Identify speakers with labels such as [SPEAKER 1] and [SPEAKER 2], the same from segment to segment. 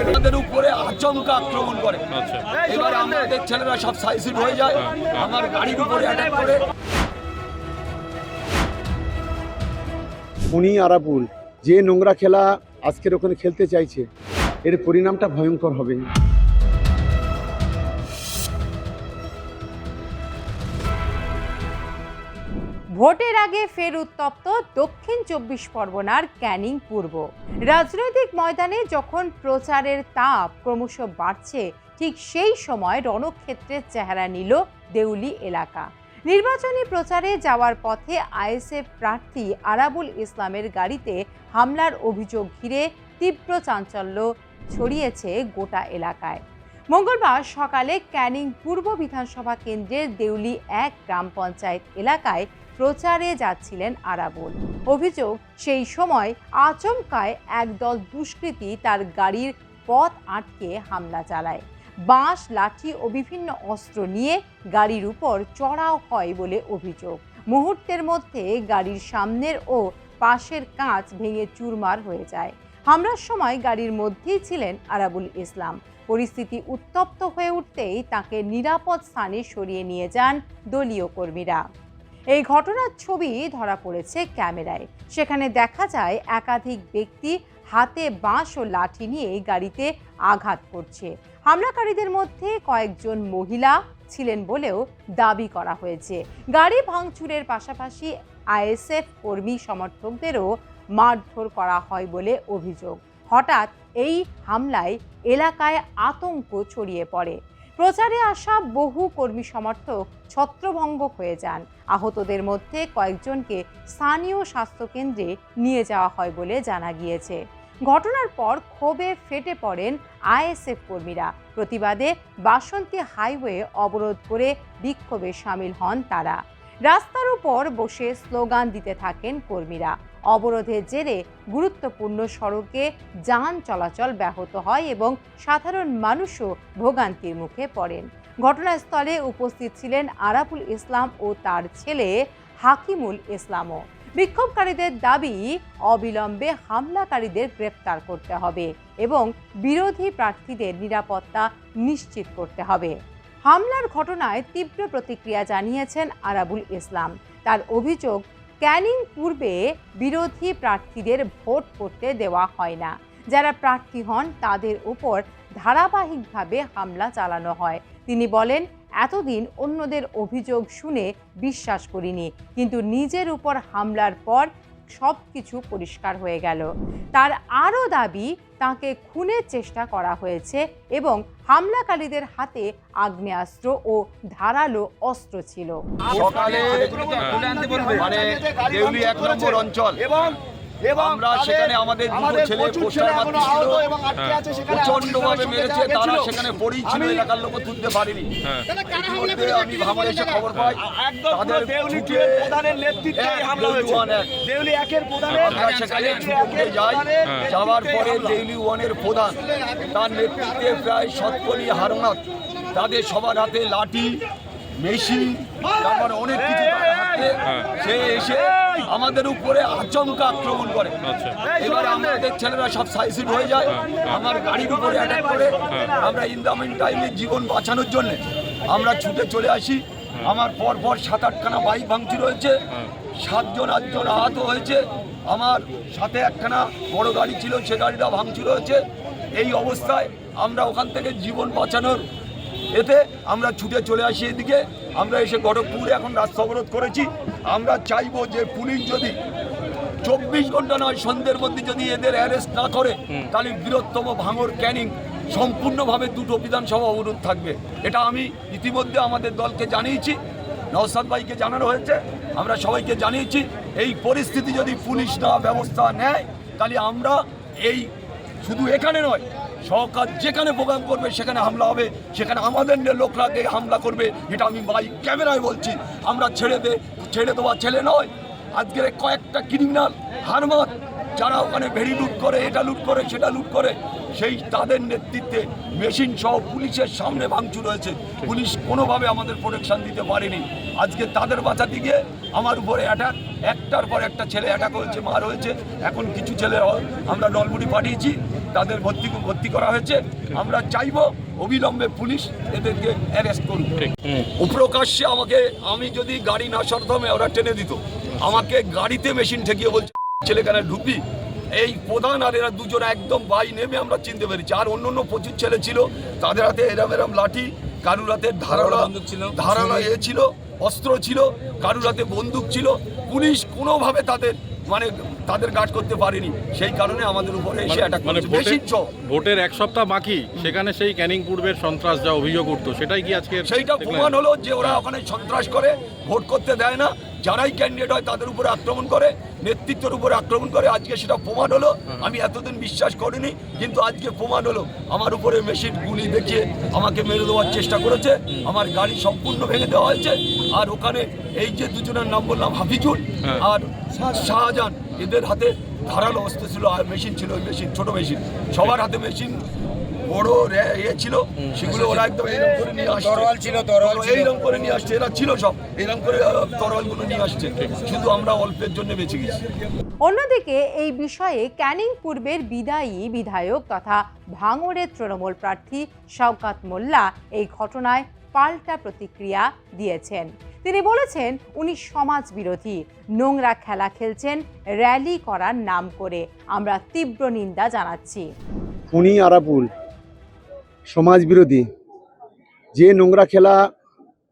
[SPEAKER 1] আমাদের উপরে আচমকা আক্রমণ করে। এবার আমাদের ছেলেরা সব সাইসিড হয়ে যায়, আমার গাড়ির উপরে অ্যাটাক করে।
[SPEAKER 2] উনি আরাবুল যে নোংরা খেলা আজকের ওখানে খেলতে চাইছে, এর পরিণামটা ভয়ঙ্কর হবে।
[SPEAKER 3] ভোটের আগে ফের উত্তপ্ত দক্ষিণ 24 পরগনার ক্যানিং পূর্ব। রাজনৈতিক ময়দানে যখন প্রচারের তাপ ক্রমশ বাড়ছে, ঠিক সেই সময় রণক্ষেত্রের চেহারা নিল দেউলি এলাকা। নির্বাচনী প্রচারে যাওয়ার পথে আইএসএফ প্রার্থী আরাবুল ইসলামের গাড়িতে হামলার অভিযোগ ঘিরে তীব্র চাঞ্চল্য ছড়িয়েছে গোটা এলাকায়। মঙ্গলবার সকালে ক্যানিং পূর্ব বিধানসভা কেন্দ্রের দেউলি 1 গ্রাম পঞ্চায়েত এলাকায় প্রচারে যাচ্ছিলেন আরাবুল। অভিযোগ, সেই সময় আচমকায় একদল দুষ্কৃতী তার গাড়ির পথ আটকে হামলা চালায়। বাঁশ, লাঠি ও বিভিন্ন অস্ত্র নিয়ে গাড়ির উপর চড়াও হয় বলে অভিযোগ। মুহূর্তের মধ্যে গাড়ির সামনের ও পাশের কাঁচ ভেঙে চুরমার হয়ে যায়। হামলার সময় গাড়ির মধ্যেই ছিলেন আরাবুল ইসলাম। পরিস্থিতি উত্তপ্ত হয়ে উঠতেই তাকে নিরাপদ স্থানে সরিয়ে নিয়ে যান দলীয় কর্মীরা। এই ঘটনার ছবি ধরা পড়েছে ক্যামেরায়। সেখানে দেখা যায় একাধিক ব্যক্তি হাতে বাঁশ ও লাঠি নিয়ে গাড়িতে আঘাত করছে। হামলাকারীদের মধ্যে কয়েকজন মহিলা ছিলেন বলেও দাবি করা হয়েছে। গাড়ি ভাঙচুরের পাশাপাশি আইএসএফ কর্মী সমর্থকদেরও মারধর করা হয় বলে অভিযোগ। হঠাৎ এই হামলায় এলাকায় আতঙ্ক ছড়িয়ে পড়ে। প্রচারে আসা বহু কর্মী সমর্থক ছত্রভঙ্গ হয়ে যান। আহতদের মধ্যে কয়েকজনকে স্থানীয় স্বাস্থ্যকেন্দ্রে নিয়ে যাওয়া হয় বলে জানা গিয়েছে। ঘটনার পর ক্ষোভে ফেটে পড়েন আইএসএফ কর্মীরা। প্রতিবাদে বাসন্তী হাইওয়ে অবরোধ করে বিক্ষোভে সামিল হন তারা। রাস্তার উপর বসে স্লোগান দিতে থাকেন কর্মীরা। অবরোধের জেরে গুরুত্বপূর্ণ সড়কে যান চলাচল ব্যাহত হয় এবং সাধারণ মানুষও ভোগান্তির মুখে পড়েন। ঘটনাস্থলে উপস্থিত ছিলেন আরাবুল ইসলাম ও তার ছেলে হাকিমুল ইসলামও। বিক্ষোভকারীদের দাবি, অবিলম্বে হামলাকারীদের গ্রেফতার করতে হবে এবং বিরোধী প্রার্থীদের নিরাপত্তা নিশ্চিত করতে হবে। হামলার ঘটনায় তীব্র প্রতিক্রিয়া জানিয়েছেন আরাবুল ইসলাম। তার অভিযোগ, ক্যানিং পূর্বে বিরোধী প্রার্থীদের ভোট করতে দেওয়া হয় না। যারা প্রার্থী হন তাদের উপর ধারাবাহিকভাবে হামলা চালানো হয়। তিনি বলেন, এতদিন অন্যদের অভিযোগ শুনে বিশ্বাস করিনি, কিন্তু নিজের উপর হামলার পর সব কিছু পরিষ্কার হয়ে গেল। তার আরও দাবি, তাকে খুনের চেষ্টা করা হয়েছে এবং হামলাকারীদের হাতে আগ্নেয়াস্ত্র ও ধারালো অস্ত্র ছিল।
[SPEAKER 1] সকালে মানে দেউলি 1 নম্বর অঞ্চল, আমরা সেখানে আমাদের দুটো ছেলে পোস্টার মারছিল, প্রচন্ডভাবে মেরেছে। তারা সেখানে পড়েই ছিল, এলাকার লোক তুলতে পারেনি। আমি ভাঙড়ে এসে খবর পাই তাদের আমরা সেখানে ছুটে যাই। যাওয়ার পরে দেউলি 1-এর প্রধান, তার নেতৃত্বে প্রায় শতকলি হারনাত, তাদের সবার হাতে লাঠি, মেশিন, তারপরে অনেক কিছু হাতে, সে এসে আমাদের উপরে আচমকা আক্রমণ করে। এবার আমাদের ছেলেরা সব সাইসিড হয়ে যায়, আমার গাড়ির উপরে অ্যাটাক করে। আমরা ইন দ্য মিন টাইমে জীবন বাঁচানোর জন্য আমরা ছুটে চলে আসি। আমার পরপর 7-8খানা বাইক ভাঙচুর হয়েছে, 7-8জন আহত হয়েছে। আমার সাথে একখানা বড় গাড়ি ছিল, সে গাড়িটা ভাঙচুর হয়েছে। এই অবস্থায় আমরা ওখান থেকে জীবন বাঁচানোর এতে আমরা ছুটে চলে আসি এদিকে। আমরা এসে গড়কপুরে এখন রাস্তা অবরোধ করেছি। আমরা চাইবো যে পুলিশ যদি 24 ঘন্টা নয়, সন্ধ্যের মধ্যে যদি এদের অ্যারেস্ট না করে, তাহলে বৃহত্তম ভাঙড় ক্যানিং সম্পূর্ণভাবে 2টো বিধানসভা অবরোধ থাকবে। এটা আমি ইতিমধ্যে আমাদের দলকে জানিয়েছি, নওশাদ ভাইকে জানানো হয়েছে, আমরা সবাইকে জানিয়েছি। এই পরিস্থিতি যদি পুলিশ না ব্যবস্থা নেয়, তাহলে আমরা এই শুধু এখানে নয়, সরকার যেখানে প্রোগ্রাম করবে সেখানে হামলা হবে, সেখানে আমাদের লোকরা হামলা করবে। এটা আমি বাইক ক্যামেরায় বলছি। আমরা ছেড়ে দেওয়া ছেলে নয়। আজকের কয়েকটা ক্রিমিনাল হারমাত, যারা ওখানে ভেড়ি লুট করে, এটা লুট করে, সেটা লুট করে, সেই তাদের নেতৃত্বে মেশিন সহ পুলিশের সামনে ভাঙচুর হয়েছে। পুলিশ কোনোভাবে আমাদের প্রোটেকশন দিতে পারেনি। আজকে তাদের বাঁচাতে গিয়ে আমার উপরে অ্যাটাক, একটার পর একটা ছেলে অ্যাটাক হয়েছে, মার হয়েছে। এখন কিছু ছেলে আমরা নলমুড়ি পাঠিয়েছি, তাদের ভর্তি করা হয়েছে। আমরা চাইবো অবিলম্বে পুলিশ এদেরকে অ্যারেস্ট করুন। প্রকাশ্যে আমি যদি গাড়ি না সরতাম ওরা টেনে দিত, আমাকে গাড়িতে মেশিন ঠেকিয়ে বলছে ছেলেখানে ঢুকবি। এই প্রধান আর এরা দুজনে একদম বাই নেমে আমরা চিনতে পেরেছি। আর অন্য প্রচুর ছেলে ছিল, তাদের হাতে এরম লাঠি, কারুর হাতে ধারালা ছিল, অস্ত্র ছিল, কারুর হাতে বন্দুক ছিল। পুলিশ কোনোভাবে তাদের গার্ড করতে পারেনি, সেই কারণে আমাদের উপরে এসে অ্যাটাক করেছে।
[SPEAKER 4] ভোটের এক সপ্তাহ বাকি, সেখানে সেই ক্যানিং পূর্বের সন্ত্রাস যা অভিযোগ উঠতো সেটাই কি আজকে
[SPEAKER 1] সেইটা প্রমাণ হলো যে ওরা ওখানে সন্ত্রাস করে, ভোট করতে দেয় না, যারাই ক্যান্ডিডেট হয় তাদের উপরে আক্রমণ করে, নেতৃত্বের উপরে আক্রমণ করে। আজকে সেটা প্রমাণ হলো। আমি এতদিন বিশ্বাস করিনি, কিন্তু আজকে প্রমাণ হলো। আমার উপরে মেশিন গুলি দেখিয়ে আমাকে মেরে দেওয়ার চেষ্টা করেছে, আমার গাড়ি সম্পূর্ণ ভেঙে দেওয়া হয়েছে। আর ওখানে এই যে দুজনের নাম বললাম, হাফিজুল আর শাহজাহান, এদের হাতে ধারালো অস্ত্র ছিল আর মেশিন ছিল, ওই মেশিন ছোট মেশিন, সবার হাতে মেশিন বড় ছিল, সেগুলো ওরা একদম এইরকম করে নিয়ে আসছে, এইরকম করে নিয়ে আসছে, এরা ছিল সব এরকম করে তরোয়ালগুলো নিয়ে আসছে। শুধু আমরা অল্পের জন্য বেঁচে গেছি।
[SPEAKER 3] অন্যদিকে এই বিষয়ে ক্যানিং পূর্বের বিদায়ী বিধায়ক তথা ভাঙড়ের তৃণমূল প্রার্থী শওকত মোল্লা এই ঘটনায় পাল্টা প্রতিক্রিয়া দিয়েছেন। তিনি বলেছেন উনি সমাজ বিরোধী, নোংরা খেলা খেলছেন র্যালি করার নাম করে। আমরা তীব্র নিন্দা জানাচ্ছি।
[SPEAKER 2] উনি আরাবুল সমাজ বিরোধী, যে নোংরা খেলা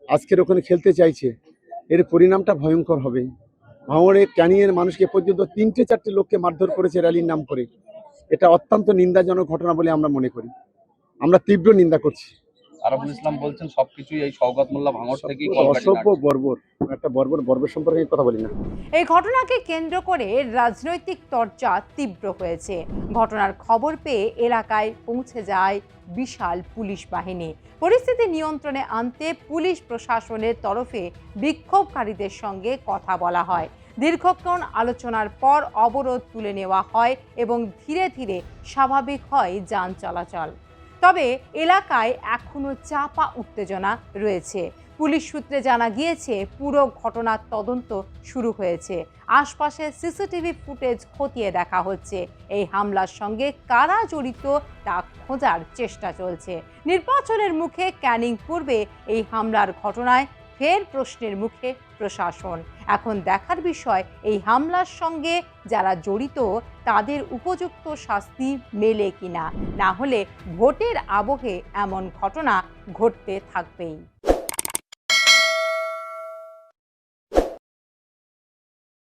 [SPEAKER 2] আজকের ওখানে খেলতে চাইছে এর পরিণামটা ভয়ঙ্কর হবে। ভাঙড়ে ক্যানিংয়ের মানুষকে পর্যন্ত 3-4 লোককে মারধর করেছে র্যালির নাম করে। এটা অত্যন্ত নিন্দাজনক ঘটনা বলে আমরা মনে করি। আমরা তীব্র নিন্দা করছি।
[SPEAKER 5] আরাবুল ইসলাম বলছেন সবকিছুই এই শওকত মোল্লা ভাঙড় থেকে
[SPEAKER 2] অসভ্য বর্বর, একটা বর্বর সম্পর্কে কথা বলি না।
[SPEAKER 3] এই ঘটনাকে কেন্দ্র করে রাজনৈতিক চর্চা তীব্র হয়েছে। ঘটনার খবর পেয়ে এলাকায় পৌঁছে যায় বিশাল পুলিশ বাহিনী। পরিস্থিতি নিয়ন্ত্রণে আনতে পুলিশ প্রশাসনের তরফে বিক্ষোভকারীদের সঙ্গে কথা বলা হয়। দীর্ঘক্ষণ আলোচনার পর অবরোধ তুলে নেওয়া হয় এবং ধীরে ধীরে স্বাভাবিক হয় যান চলাচল। তবে এলাকায় এখনো চাপা উত্তেজনা রয়েছে। পুলিশ সূত্রে জানা গিয়েছে পুরো ঘটনার তদন্ত শুরু হয়েছে। আশপাশের সিসিটিভি ফুটেজ খতিয়ে দেখা হচ্ছে। এই হামলার সঙ্গে কারা জড়িত তা খোঁজার চেষ্টা চলছে। নির্বাচনের মুখে ক্যানিং পূর্বে এই হামলার ঘটনায় ফের প্রশ্নের মুখে প্রশাসন। এখন দেখার বিষয় এই হামলার সঙ্গে যারা জড়িত তাদের উপযুক্ত শাস্তি মেলে কিনা। না হলে ভোটের আবহে এমন ঘটনা ঘটতে থাকবেই।